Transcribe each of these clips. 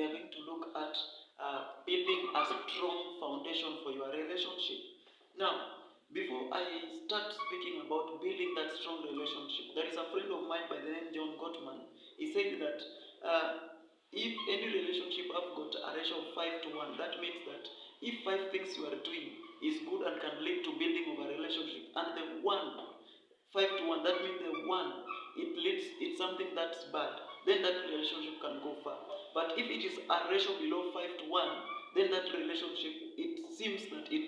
we are going to look at building a strong foundation for your relationship. Now, before I start speaking about building that strong relationship, there is a friend of mine by the name John Gottman. He said that if any relationship have got a ratio of 5 to 1, that means that if 5 things you are doing is good and can lead to building of a relationship, and the one 5 to 1, that means the one it's something that's bad, then that relationship can go far. But if it is a ratio below 5 to 1, then that relationship, it seems that it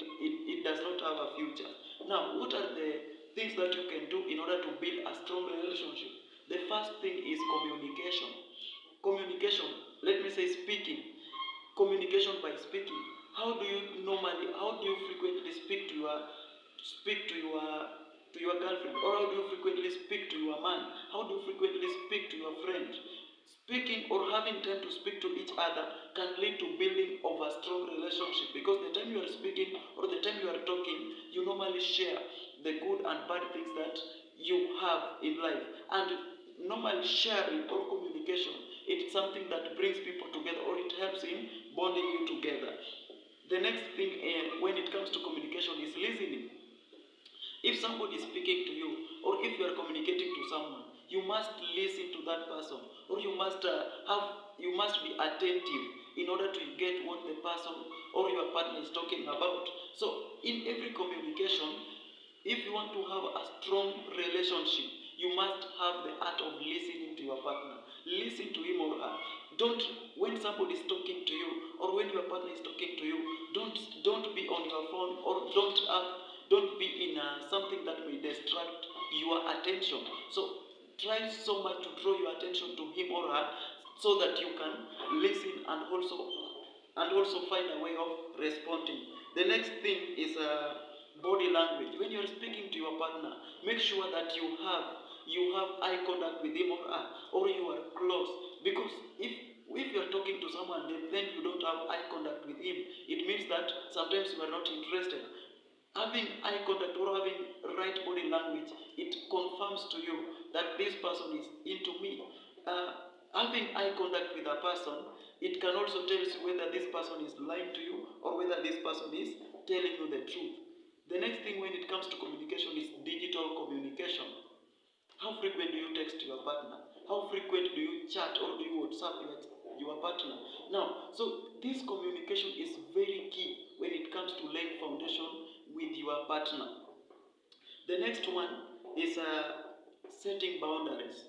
does not have a future. Now, what are the things that you can do in order to build a strong relationship? The first thing is communication. Communication, let me say speaking. Communication by speaking. How do you frequently speak to your girlfriend, or how do you frequently speak to your man? How do you frequently speak to your friend? Speaking or having time to speak to each other can lead to building of a strong relationship, because the time you are speaking or the time you are talking, you normally share the good and bad things that you have in life. And normally sharing or communication, it's something that brings people together, or it helps in bonding you together. The next thing when it comes to communication is listening. If somebody is speaking to you, or if you are communicating to someone, you must listen to that person, or you must be attentive in order to get what the person or your partner is talking about. So in every communication, if you want to have a strong relationship, you must have the art of listening to your partner. Listen to him or her. Don't, when somebody is talking to you, or when your partner is talking to you, don't be on your phone, or don't be in something that may distract your attention. So try so much to draw your attention to him or her, so that you can listen and also find a way of responding. The next thing is body language. When you are speaking to your partner, make sure that you have eye contact with him or her, or you are close. Because if you are talking to someone, then you don't have eye contact with him, it means that sometimes you are not interested. Having eye contact or having right body language, it confirms to you that this person is into me. Having eye contact with a person, it can also tell you whether this person is lying to you, or whether this person is telling you the truth. The next thing when it comes to communication is digital communication. How frequent do you text your partner? How frequent do you chat or do you WhatsApp your partner? Now, so this communication is very key when it comes to laying foundation with your partner. The next one is setting boundaries.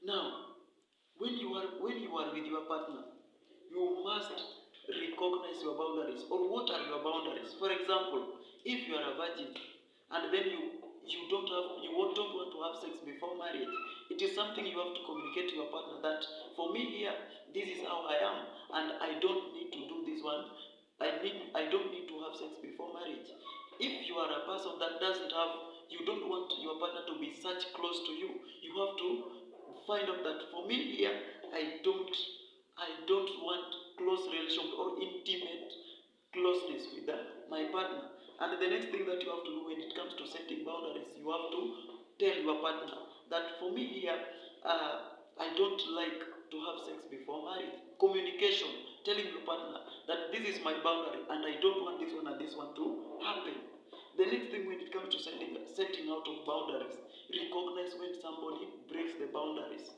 Now, when you are with your partner, you must recognize your boundaries, or what are your boundaries. For example, if you are a virgin and then you don't want to have sex before marriage, it is something you have to communicate to your partner that for me here, this is how I am, and I don't need to do this one. I don't need to have sex before marriage. If you are a person that you don't want your partner to be such close to you, you have to find out that for me here, I don't want close relationship or intimate closeness with my partner. And the next thing that you have to do when it comes to setting boundaries, you have to tell your partner that for me here, I don't like to have sex before marriage. Communication, telling your partner that this is my boundary and I don't want this one and this one to happen. The next thing when it comes to setting out of boundaries, recognize when somebody breaks the boundaries.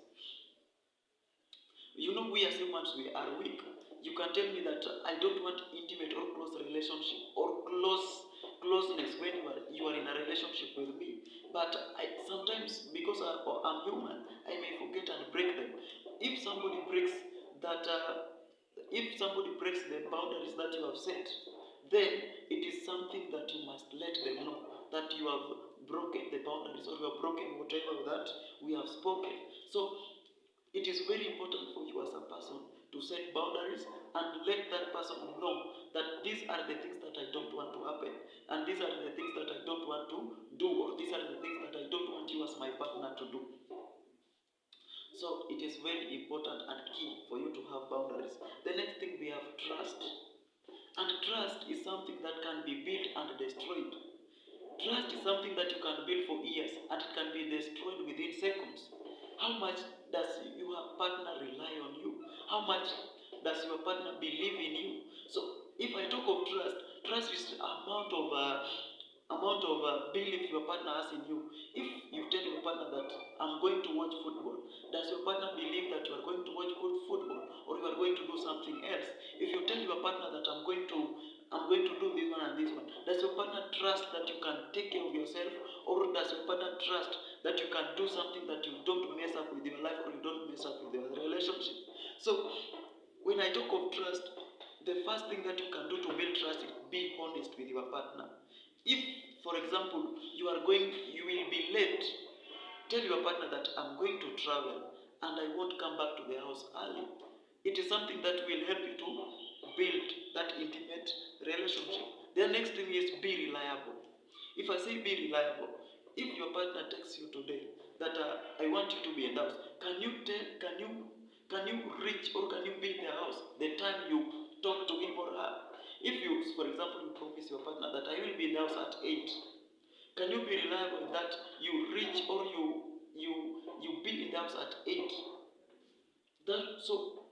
You know, we as humans, we are weak. You can tell me that I don't want intimate or close relationship or closeness when you are in a relationship with me. But sometimes, because I'm human, I may forget and break them. If somebody breaks the boundaries that you have set, then it is something that you must let them know that you have broken the boundaries, or you have broken whatever that we have spoken. So it is very important for you as a person to set boundaries and let that person know that these are the things that I don't want to happen, and these are the things that I don't want to do, or these are the things that I don't want you as my partner to do. So it is very important and key for you to have boundaries. The next thing, we have trust. And trust is something that can be built and destroyed. Trust is something that you can build for years and it can be destroyed within seconds. How much does your partner rely on you? How much does your partner believe in you? So if I talk of trust, trust is amount of belief your partner has in you. If you tell your partner that I'm going to watch football, does your partner believe that you are going to watch good football, or you are going to do something else? If you tell your partner that I'm going to do this one and this one, does your partner trust that you can take care of yourself, or does your partner trust that you can do something that you don't mess up with your life, or you don't mess up with your relationship? So when I talk of trust, the first thing that you can do to build trust is be honest with your partner. If, for example, you will be late, tell your partner that I'm going to travel and I won't come back to the house early. It is something that will help you to build that intimate relationship. The next thing is be reliable. If I say be reliable, if your partner texts you today that I want you to be in the house, can you reach, or can you be in the house the time you talk to him or her? If you, for example, you promise your partner that I will be in the house at 8, can you be reliable that you reach, or you be in the house at 8? So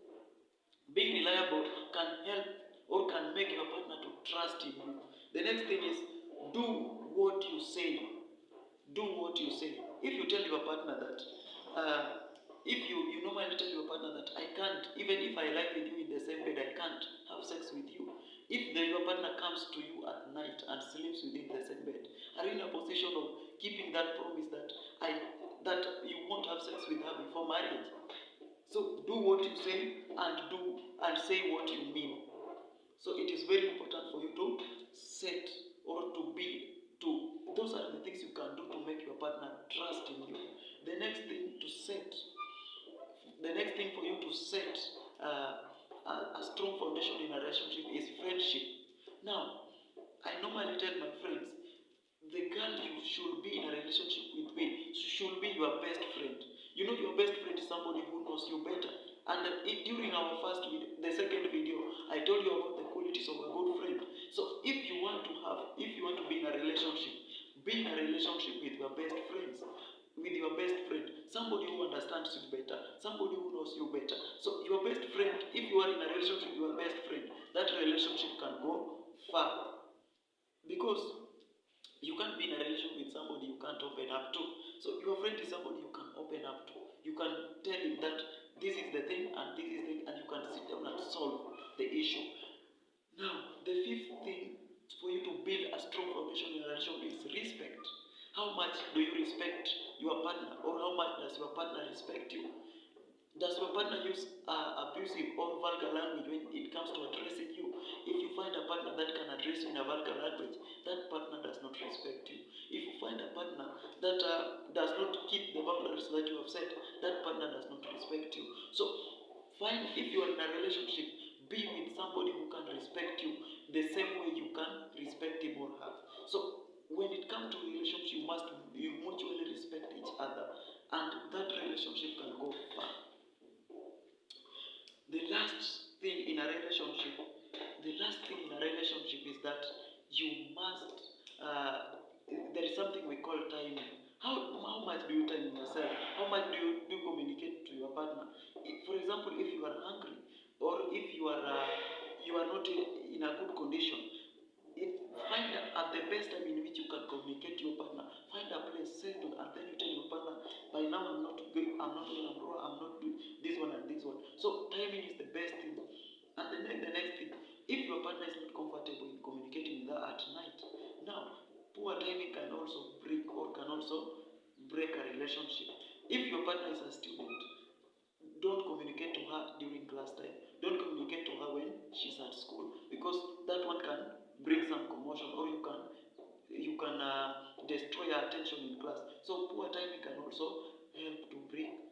being reliable can help, or can make your partner to trust in you. The next thing is do what you say. Do what you say. If you tell your partner that if you normally tell your partner that I can't, even if I lie with you in the same bed, I can't have sex with you. If your partner comes to you at night and sleeps within the same bed, are you in a position of keeping that promise that you won't have sex with her before marriage? So do what you say, and say what you mean. So it is very important for you to set, or to be to. Those are the things you can do to make your partner trust in you. The next thing for you to set a strong foundation in a relationship is friendship. Now, I normally tell my friends, the girl you should be in a relationship with should be your best friend. You know, your best friend is somebody who knows you better. And during our the second video, I told you about the qualities of a good friend. So if you want to be in a relationship, be in a relationship with your best friends. With your best friend, somebody who understands you better, somebody who knows you better. So your best friend, if you are in a relationship with your best friend, that relationship can go far. Because you can't be in a relationship with somebody you can't open up to. So your friend is somebody you can open up to. You can tell him that this is the thing and this is the thing, and you can sit down and solve the issue. Now, the fifth thing for you to build a strong foundation in a relationship is respect. How much do you respect your partner, or how much does your partner respect you? Does your partner use abusive or vulgar language when it comes to addressing you? If you find a partner that can address you in a vulgar language, that partner does not respect you. If you find a partner that does not keep the boundaries that you have set, that partner does not respect you. So, if you are in a relationship, be with somebody who can respect you the same way you can respect him or her. So, when it comes to relationship, you mutually respect each other, and that relationship can go far. The last thing in a relationship is that you must. There is something we call timing. How much do you time yourself? How much do you communicate to your partner? For example, if you are hungry, or if you are not in a good condition, find at the best time in which you can communicate to your partner. Find a place, settle, and then you tell your partner, by now I'm not good, I'm not doing this one and this one. So timing is the best thing. And the next thing, if your partner is not comfortable in communicating with her at night, now poor timing can also break a relationship. If your partner is a student, don't communicate to her during class time. Don't communicate to her when she's at school, because that one can bring some commotion, or you can destroy her attention in class. So poor timing can also help to bring